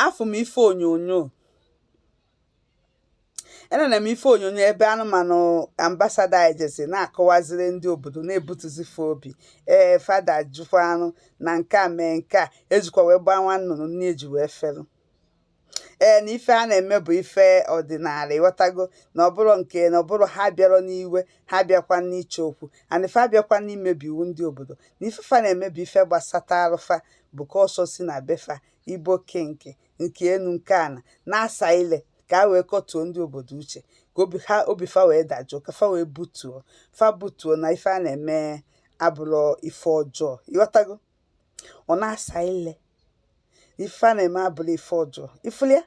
afụ m ife onyonyo enene m ife onyonyo ebe anụmanụ ambasada ejesi na-akọwaziri ndị obodo na-ebutuzife obi fada jụkwa anụ na nke a mee nke a ejikwa wee gbaa nwa nnụnụ nne eji wee felu na ife a na-eme bụ ife ọdịnala ịghọtago na ọbụrụ nke na ọbụrụ ha bịarọ n'iwe ha bịakwa n'iche okwu and ife abịakwa n'imebi iwu ndị obodo na ifefa na-emebi ife gbasata arụfa bụ ka ọsọ si na befa Igbo kinki nke enu nke ana na-asa ile ka a wee kọtuo ndị obodo uche ka obi fa wee dajụọ ka fa wee butuo na ife a na-eme abụrụ ife ọjọọ ịghọtago ọ na-asa ile ife a na-eme abụrụ ife ọjọọ ifulia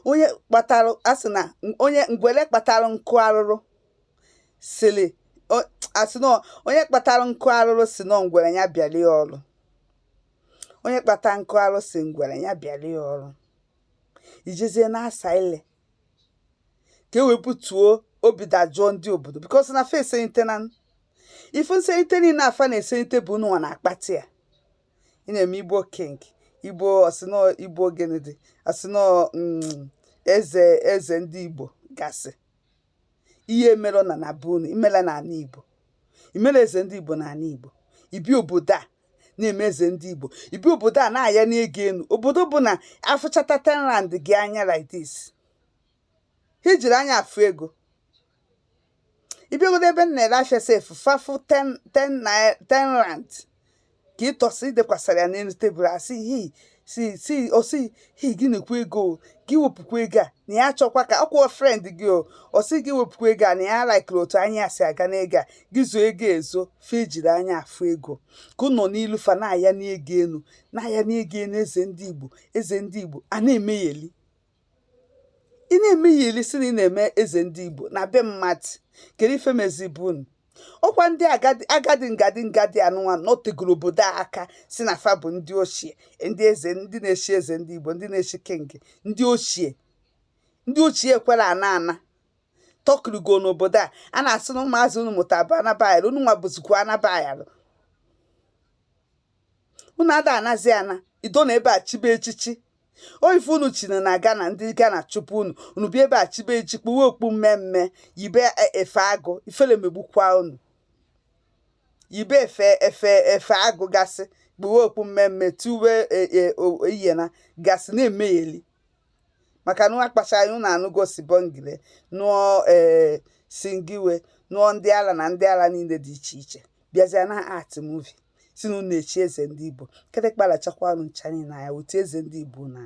onye kpatara asị na onye ngwele kpatara nkụ arụrụ sili asị na onye kpatara nkụ arụrụ si na ngwere ya bịalie ọrụ onye kpata nkụ arụrụ si ngwere ya bịalie ọrụ ijezie na-asa ile ka ewepụtuo obi dajụọ ndị obodo bikos na fa esenite na ife nsenite niile afa na-esenite bụ unu nwa na-akpati ya ị na-eme Igbo kinki Igbo ọsịnọ Igbo genede ọsịnọ eze ndị Igbo gasị ihe mere na be unu imela na ana Igbo imela eze ndị Igbo na ana Igbo ibi obodo a na-eme eze ndị Igbo ibi obodo a na-aya n'ego enu obodo bụ na afụchata 10 rand gị anya like this ha jiri anya afụ ego ibiogodo ebe na-ere afịa sef fafụ 10 rand ka ịtọsị idekwasara ya n'elu tebụl asị hi gị na-ekwu ego gị wepụkwa ego a na ya achọkwa ka ọkwụọ frend gị ọsị gị wepụkwa ego a na ya laikiri otu anya si aga n'ego a gị zoo ego ezo fe jiri anya afụ ego ka ụnọ n'ilu fa na-aya n'ego enu na-aya n'ego enu eze ndị Igbo a na-emegheli ị na-emegheli si na ị na-eme eze ndị Igbo na be mmadụ kedu ife mezibunu ọkwa ndị ngadi anụnwa nọtegoro obodo a aka si na fa bụ ndị ochie ndị eze ndị na-echi eze ndị Igbo ndị na-echi kingi ndị ochie kwere ana tọkirigo n'obodo a na-asị na ụmụazị unu mụta bụ anabayalụ unu nwa bụzikwa anabayalụ unu ada anazi ana ido na ebe a chibe echichi oife unu chine na Ghana ndị Ghana chụpụ unu bi ebe a chibe echi kpuwe okpu mmemme yibe efe agụ ifele megbukwa unu yibe efe agụ gasị kpuwe okpu mmemme tuwe iyena gasị na-emegheli maka na akpacha anyị unu anụ gosibongile nụọ singiwe nụọ ndị ala na ndị ala niile dị iche iche bịazịa na art movie si na unu echi eze ndị Igbo kede kpalachakwa unu nchani na ya otu eze ndị Igbo na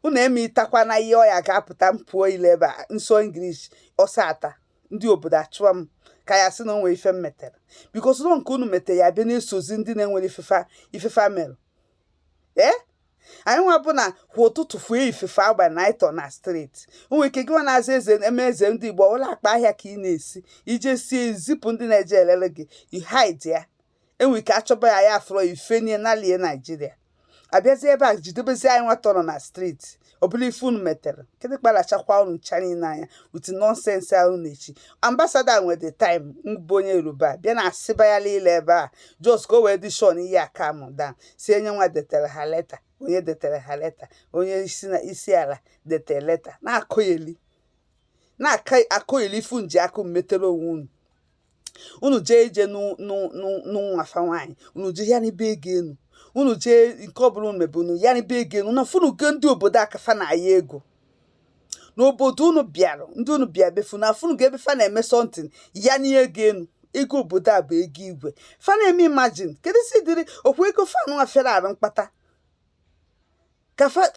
unu eme itakwa na ihe ọya ga-apụta mpụọ ile ebe a nsọ English ọsọ ata ndị obodo achụwa m ka ya sị na onwe ife m metere bikos ụlọ nke unu metere ya bịa na-esozi ndị na-enwere ifefa merụ anyị nwa bụ na kwa ụtụtụ fue ifefe agba na ịtọ na steeti onwe ike gịwa na-aza eme eze ndị Igbo ụlọ akpa ahịa ka ị na-esi ije sie zipụ ndị na-eje elele gị hide ya enwe ike achọba ya afọrọ ifenie nalie Naijiria abịazi ebe a jidebezi anyị nwata nọ na steeti ọbụla ife unu metere kedụ kpalachakwa unu nchani n'anya uti nọnsensị ahụ na-echi ambasada nwede taim mbụ onye Yoruba bịa na asịba ya niile ebe a jos ka o wee dị shon ihe aka mụda si enye nwa detere ha leta onye detere ha leta onye isi ala detere leta na-akọgheli ifu nji akụ mmetere onwe unu jee ije n'nwafa nwaanyị unu jee ya n'ibe ego enu unu jee nke ọbụla unu mebe unu ya n'ibe ego enu na funu ge ndị obodo akafa na-aya ego n'obodo unu bịara ndị unu bịa befu na funu ga-ebe fa na-eme something ya n'ihe ego enu ego obodo a bụ ego igwe fa na-eme imagine kedu si dịrị okwu ego fanụ afịara arụ mkpata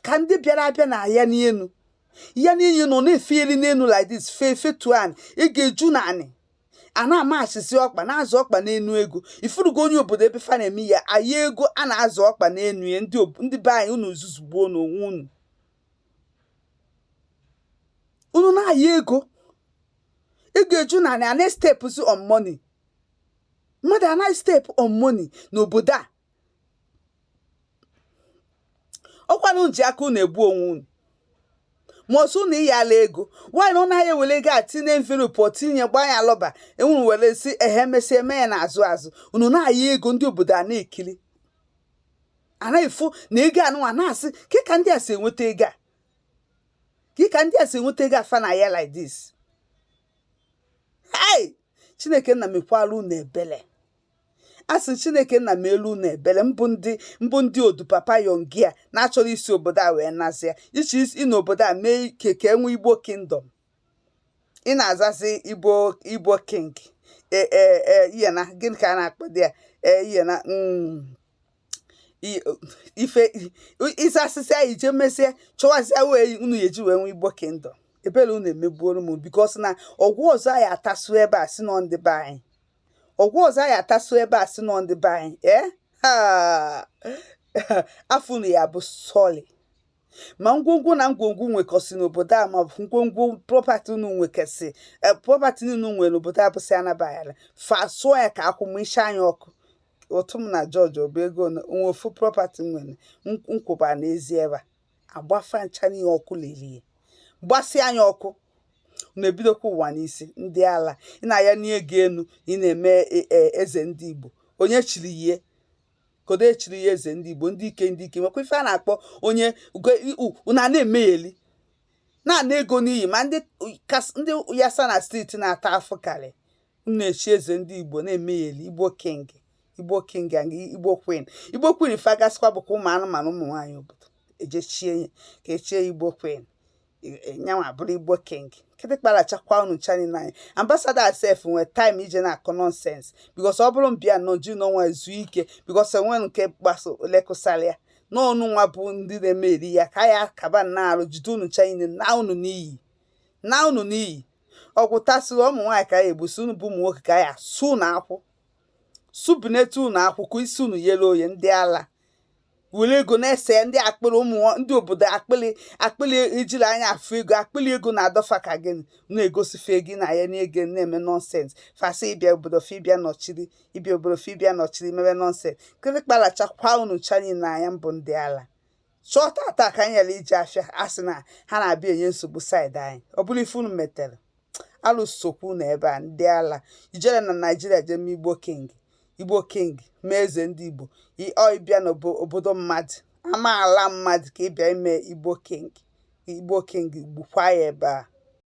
ka ndị bịara abịa na ya n'enu ya n'ihe nọ na-efeli n'enu like this fetu anị ị ga-eju na anị a na-amachisi ọkpa na-azụ ọkpa n'enu ego ifurugo onye obodo ebe fa na-eme ya aya ego a na-azụ ọkpa n'enu ya ndị be anyị unu zuzugbuo n'onwe unu na-aya ego eju na ana steps on money mmadụ anaghị step on money n'obodo a ọkwanụ ji aka unu egbu onwe unu mosu na iyala ego nwaanyị na ọ naghị ewere ego a tinye envelopu tinye gbanya alọba enwere were si emesi eme ya na azụ unu na-aya ego ndị obodo a na-ekiri anaghị fụ na ego anụnwa na-asị ke ka ndị a si enweta ego a ka ndị a si nweta gị afa na ya like this. Hey! Chineke nna mekwara unu ebele. Asị Chineke nna m elu unu ebele. mbụ ndị odu papa yongi a na-achọrọ isi obodo a wee nazịa ichi isi n'obodo a mee ka enwe Igbo kingdom. Ị na-azazi Igbo king ihe na gịnị ka a na-akpọ dị ya ihe na ife ịza asịsị anyị je mesie chọwazịa wee unu eji wee nwe Igbo kingdom. Ebele unu emegbuoro m because na ọgwụ ọzọ anyị atasu ebe a si nọ ndị be anyị. Ọgwụ ọzọ anyị atasu ebe a si nọ ndị be anyị afọ unu ya bụ sọlị ma ngwongwo na ngwongwo nwekọsị n'obodo a ma ngwongwo property unu nwekasị property unu nwere n'obodo a bụsị anabaghịla fa sụọ ya ka akwụmisi anya ọkụ. Otu m na George ọba ego nwe ofu property nwere nkwụba n'ezi ebe a agbafa ncha n'ihe ọkụ lelie gbasịa anya ọkụ na-ebidokwa ụwa n'isi ndị ala ị na-aya n'ihe ga enu ị na-eme eze ndị Igbo onye chiri ihe kodo echiri ya eze ndị Igbo ndị ike nwekwa ife a na-akpọ onye una na-emegheli na-ana ego n'iyi ma ndị yasa na steeti na-ata afụ karị na-echi eze ndị Igbo na-emegheli Igbo king and Igbo queen. Igbo queen fagasịkwa bụkwa ụmụ anụmanụ ụmụ nwaanyị obodo ejechie ya ka echie Igbo queen nyanwa bụrụ Igbo king. Kịtị kparachakwa unu chani n'anya. Ambassador herself nwere time ije na-akọ nonsense because ọ bụrụ mbịa nọ ju n'ọnwa ezu ike because enwe nke gbaso lekụsalịa n'ọnụ nwa bụ ndị na-emeri ya ka ya kaba na-arụ jide unu chani na unu n'iyi ọgwụ tasịrị ụmụ nwaanyị ka ya egbusi unu bụ ụmụ nwoke ka ya sụ na akwụ subinete unu akwụkwọ isi unu yere oye ndị ala were ego na-ese ndị akpịrị ndị obodo akpịrị ejiri anya afụ ego akpịrị ego na-adọfa ka gị na-egosife gị na ya n'ege na-eme nọnsens fasị ịbịa obodo fa ịbịa nọchiri mebe nọnsens kịrị kparachakwa unu chani na anya mbụ ndị ala chọta ata ka anyị yere iji afịa asị na ha na-abịa enye nsogbu saịdị anyị ọ bụrụ ife unu metere alụsokwu na ebe a ndị ala ijere na Naijiria jeme Igbo king mee eze ndị Igbo ịbịa n'obodo mmadụ amaala mmadụ ka ịbịa ime Igbo king gbukwa ya ebe a.